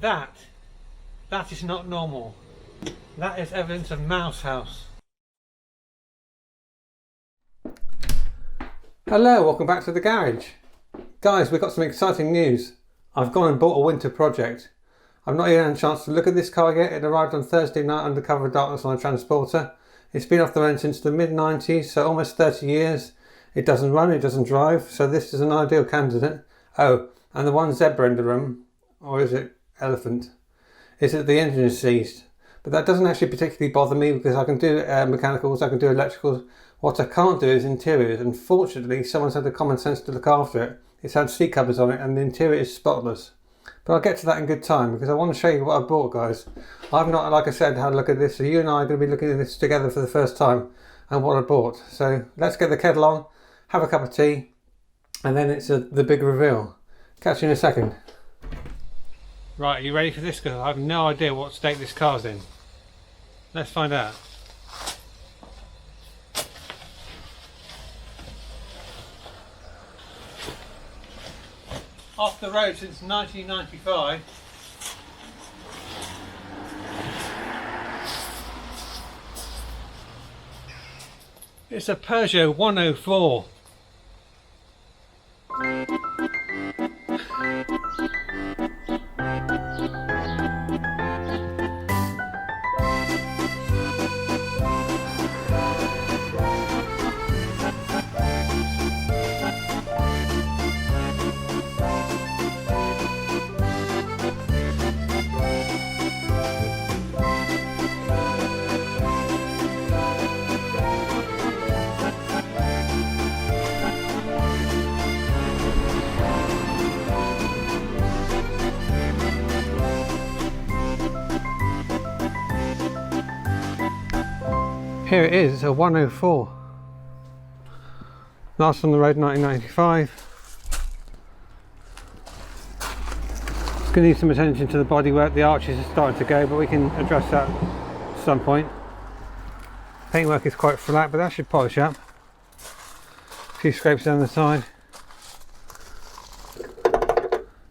That is not normal. That is evidence of mouse house. Hello, welcome back to the garage. Guys, we've got some exciting news. I've gone and bought a winter project. I've not even had a chance to look at this car yet. It arrived on Thursday night under cover of darkness on a transporter. It's been off the road since the mid-90s, so almost 30 years. It doesn't run, it doesn't drive, so this is an ideal candidate. Oh, and the one zebra in the room, or is it elephant, is that the engine is seized. But that doesn't actually particularly bother me because I can do mechanicals, I can do electricals. What I can't do is interiors, and fortunately someone's had the common sense to look after it. It's had seat covers on it and the interior is spotless. But I'll get to that in good time because I want to show you what I bought, guys. I've not, like I said, had a look at this, so you and I are going to be looking at this together for the first time and what I bought. So let's get the kettle on, have a cup of tea, and then it's the big reveal. Catch you in a second. Right, are you ready for this? Because I have no idea what state this car's in. Let's find out. Off the road since 1995. It's a Peugeot 104. Here it is, a 104. Last on the road 1995. It's going to need some attention to the bodywork. The arches are starting to go, but we can address that at some point. Paintwork is quite flat, but that should polish up. A few scrapes down the side.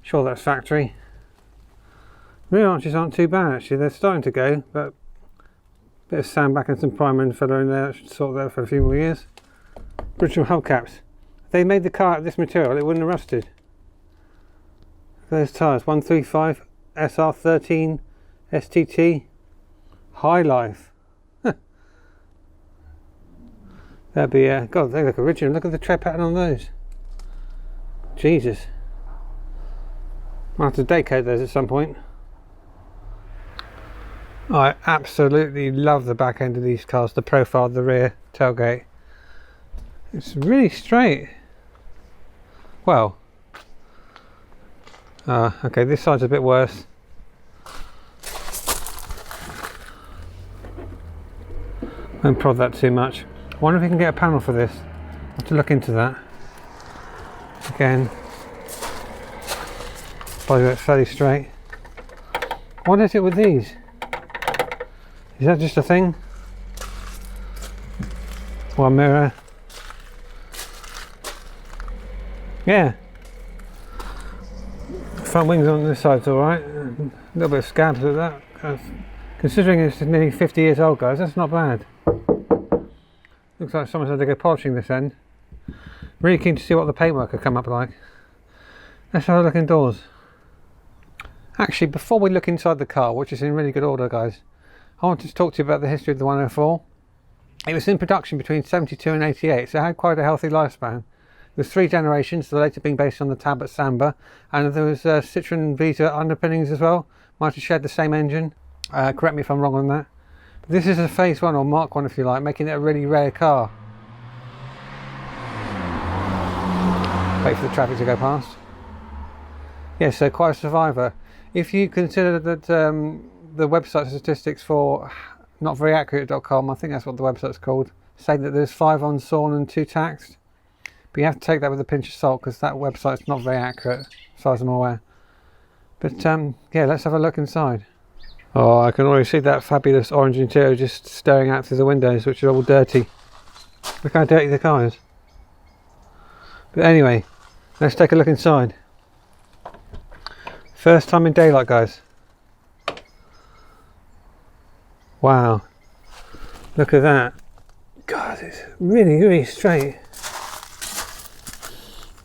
Sure, that's factory. Rear arches aren't too bad actually, they're starting to go, but bit of sandback and some primer and filler in there. That should sort that for a few more years. Original hubcaps. If they made the car out of this material, it wouldn't have rusted. There's tyres. 135 SR13 STT High Life. That'd be God, they look original. Look at the tread pattern on those. Jesus. I'll have to decode those at some point. I absolutely love the back end of these cars, the profile of the rear tailgate. It's really straight. Well, okay, this side's a bit worse. Don't prod that too much. I wonder if we can get a panel for this. I'll have to look into that. Again, bodywork's fairly straight. What is it with these? Is that just a thing? One mirror. Yeah. Front wings on this side's alright. A little bit of scabs at that. Considering it's nearly 50 years old, guys, that's not bad. Looks like someone's had to go polishing this end. Really keen to see what the paintwork will come up like. Let's have a look indoors. Actually, before we look inside the car, which is in really good order, guys, I wanted to talk to you about the history of the 104. It was in production between 72 and 88, so it had quite a healthy lifespan. There was 3 generations, the later being based on the Talbot Samba, and there was Citroen Vita underpinnings as well. Might have shared the same engine. Correct me if I'm wrong on that. But this is a Phase 1 or Mark 1 if you like, making it a really rare car. Wait for the traffic to go past. Yes, so quite a survivor. If you consider that the website statistics for notveryaccurate.com, I think that's what the website's called, say that there's 5 unsawn and 2 taxed. But you have to take that with a pinch of salt because that website's not very accurate as far as I'm aware. But yeah, let's have a look inside. Oh, I can already see that fabulous orange interior just staring out through the windows, which are all dirty. Look how dirty the car is. But anyway, let's take a look inside. First time in daylight, guys. Wow, look at that. God, it's really, really straight.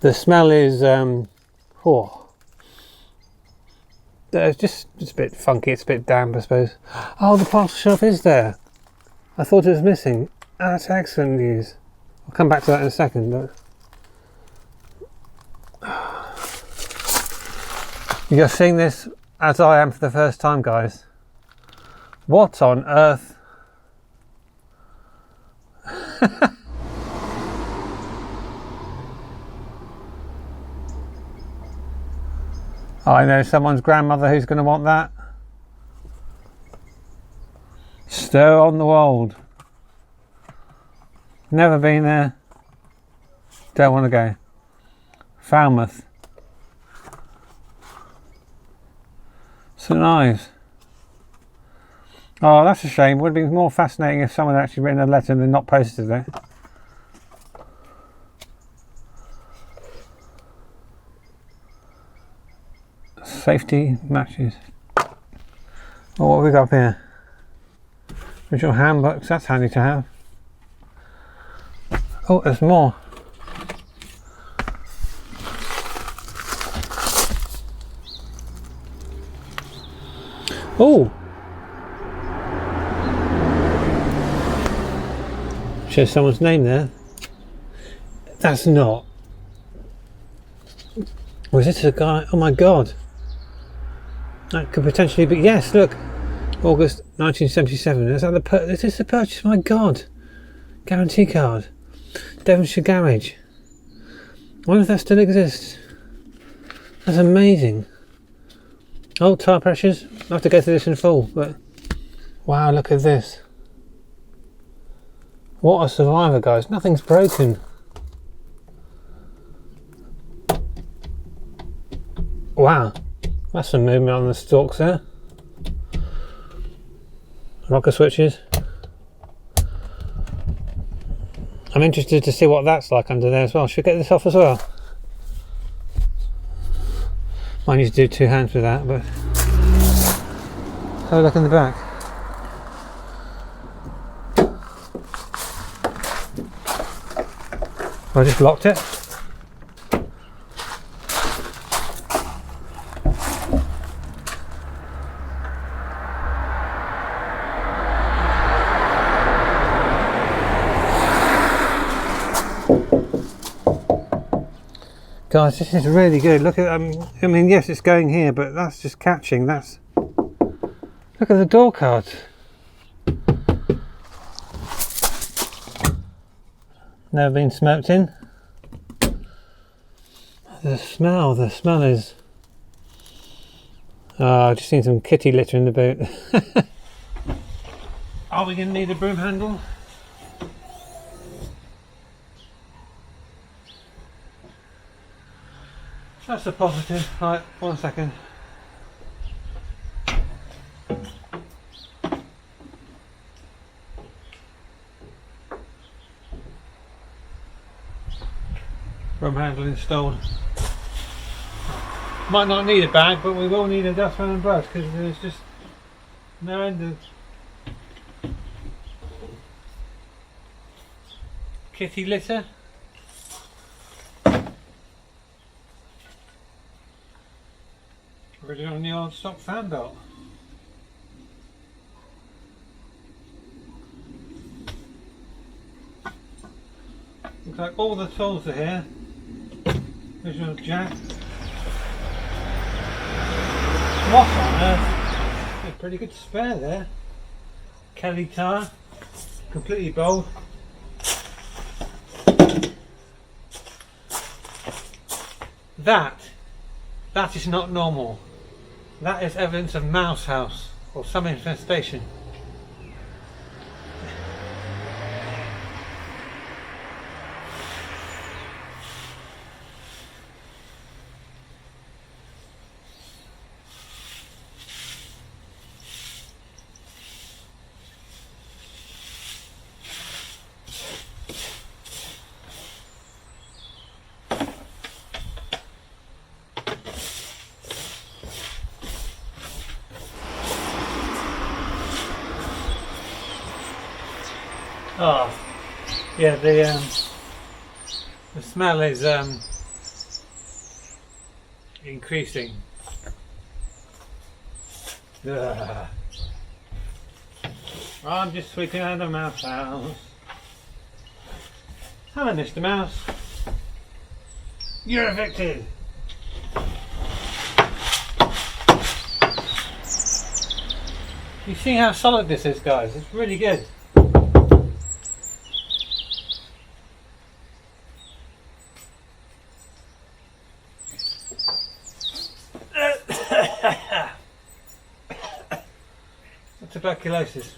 The smell is, it's just a bit funky, it's a bit damp, I suppose. Oh, the parcel shelf is there. I thought it was missing. That's excellent news. I'll come back to that in a second. But you're seeing this as I am for the first time, guys. What on earth? I know someone's grandmother who's going to want that. Stow on the Wold. Never been there. Don't want to go. Falmouth. St Ives. Oh, that's a shame. Would have been more fascinating if someone had actually written a letter and then not posted it. Safety matches. Oh, what have we got up here? Original handbooks, that's handy to have. Oh, there's more. Oh! Shows someone's name there. That's not. Was it a guy? Oh my god. That could potentially be. Yes, look. August 1977. Is that is this the purchase? My god. Guarantee card. Devonshire Garage. I wonder if that still exists. That's amazing. Oh, tyre pressures. I have to go through this in full, but wow, look at this. What a survivor, guys. Nothing's broken. Wow. That's some movement on the stalks there. Rocker switches. I'm interested to see what that's like under there as well. Should we get this off as well? Might need to do two hands with that, but have a look in the back. I just locked it. Guys, this is really good. Look at, I mean, yes, it's going here, but that's just catching. Look at the door cards. Never been smoked in. The smell is. Oh, I've just seen some kitty litter in the boot. Are we going to need a broom handle? That's a positive. Right, 1 second. Broom handle installed. Might not need a bag, but we will need a dustpan and brush because there's just no end of kitty litter. Already on the old stock fan belt. Looks like all the tools are here. Original jack. What on earth? A pretty good spare there. Kelly tire. Completely bowled. That is not normal. That is evidence of mouse house or some infestation. Oh, yeah, the smell is increasing. Ugh. I'm just sweeping out the mouse house. Hello, Mr. Mouse. You're evicted. You see how solid this is, guys? It's really good. Tuberculosis.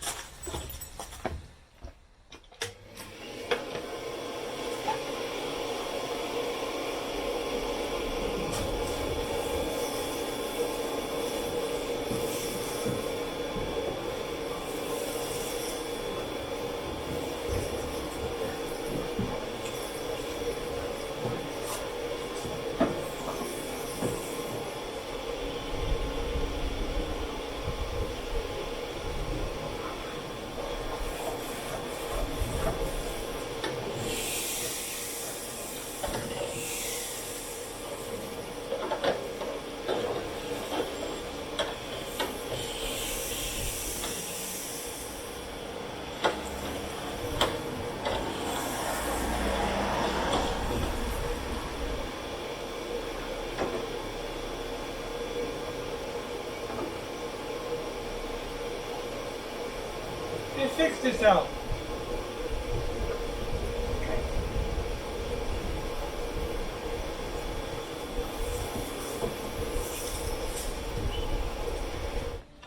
It fixed itself.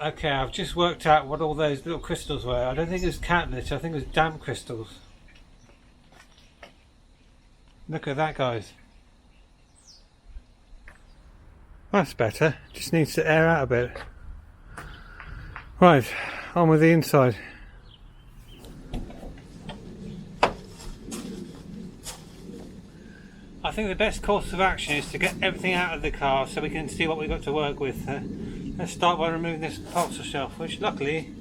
Okay, I've just worked out what all those little crystals were. I don't think it was catnip, I think it was damp crystals. Look at that, guys. That's better. Just needs to air out a bit. Right, on with the inside. I think the best course of action is to get everything out of the car so we can see what we've got to work with. Let's start by removing this parcel shelf, which luckily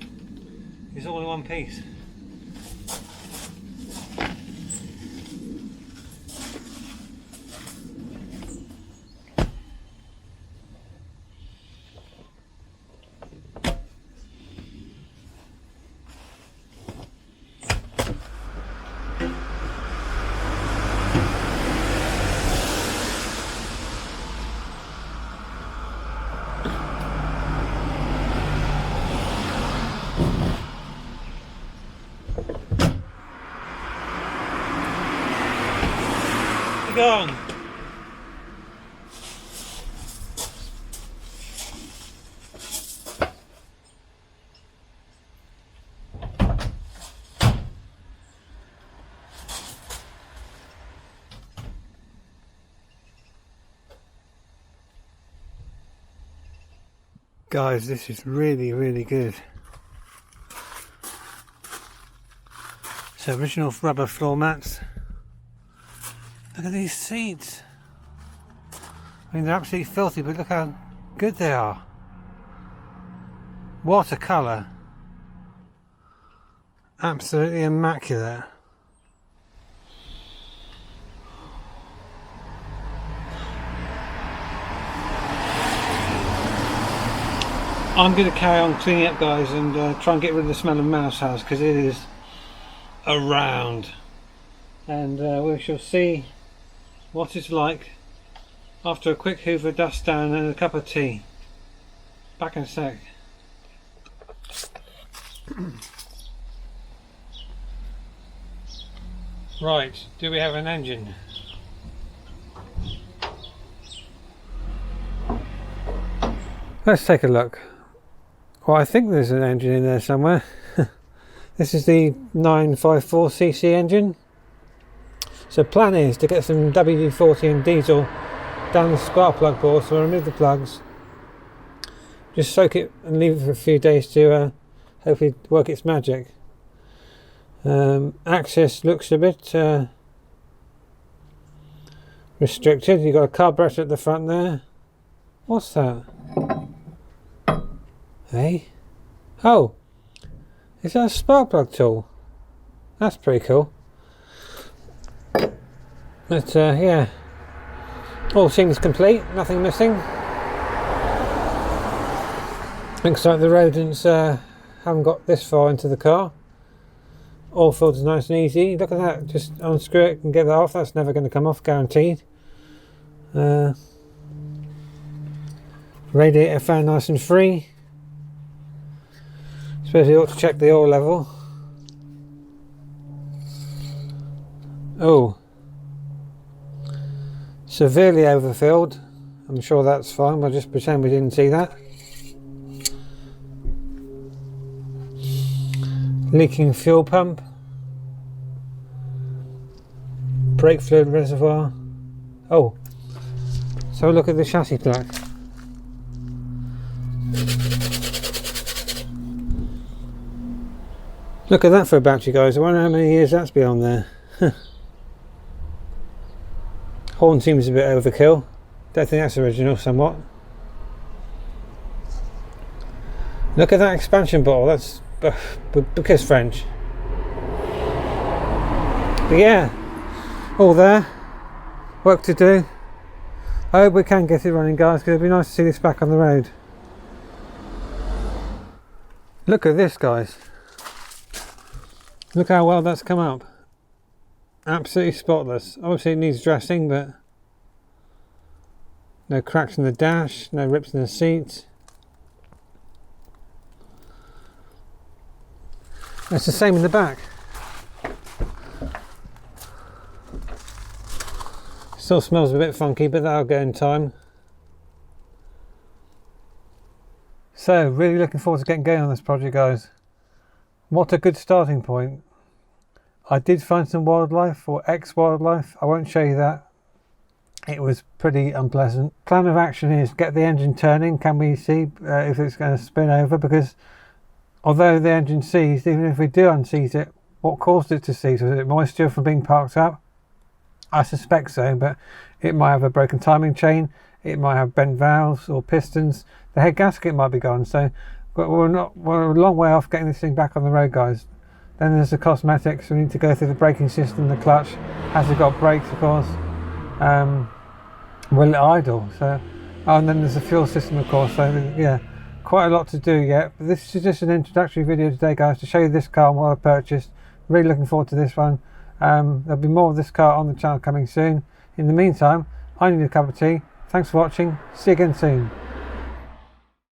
is all in one piece. Gone. Guys, this is really, really good. So original rubber floor mats. Look at these seats. I mean, they're absolutely filthy, but look how good they are. Watercolour. Absolutely immaculate. I'm going to carry on cleaning up, guys, and try and get rid of the smell of mouse house, because it is around. And we shall see what it's like after a quick hoover, dust down and a cup of tea. Back in a sec. Right, do we have an engine? Let's take a look. Well, I think there's an engine in there somewhere. This is the 954cc engine. So plan is to get some WD-40 and diesel down the spark plug board, so we'll remove the plugs, just soak it and leave it for a few days to hopefully work its magic. Access looks a bit restricted. You've got a carburetor at the front there. What's that? Hey? Oh, is that a spark plug tool? That's pretty cool. But yeah, all seems complete, nothing missing. Looks like the rodents haven't got this far into the car. All filters nice and easy. Look at that, just unscrew it and get that off. That's never going to come off, guaranteed. Radiator fan nice and free. Suppose you ought to check the oil level. Oh, severely overfilled. I'm sure that's fine. We'll just pretend we didn't see that. Leaking fuel pump. Brake fluid reservoir. Oh, so look at the chassis plaque. Look at that for a battery, guys. I wonder how many years that's been on there. Horn seems a bit overkill. Don't think that's original, somewhat. Look at that expansion bottle. That's because French. But yeah, all there. Work to do. I hope we can get it running, guys, because it'd be nice to see this back on the road. Look at this, guys. Look how well that's come up. Absolutely spotless. Obviously it needs dressing, but no cracks in the dash, no rips in the seats. It's the same in the back. Still smells a bit funky, but that'll go in time. So, really looking forward to getting going on this project, guys. What a good starting point. I did find some wildlife, or ex-wildlife. I won't show you that. It was pretty unpleasant. Plan of action is get the engine turning. Can we see if it's going to spin over? Because although the engine seized, even if we do unseize it, what caused it to seize? Was it moisture from being parked up? I suspect so, but it might have a broken timing chain. It might have bent valves or pistons. The head gasket might be gone. So we're a long way off getting this thing back on the road, guys. Then there's the cosmetics. We need to go through the braking system, the clutch. Has it got brakes, of course? Will it idle? So, and then there's the fuel system, of course. So yeah, quite a lot to do yet. But this is just an introductory video today, guys, to show you this car and what I purchased. Really looking forward to this one. There'll be more of this car on the channel coming soon. In the meantime, I need a cup of tea. Thanks for watching. See you again soon.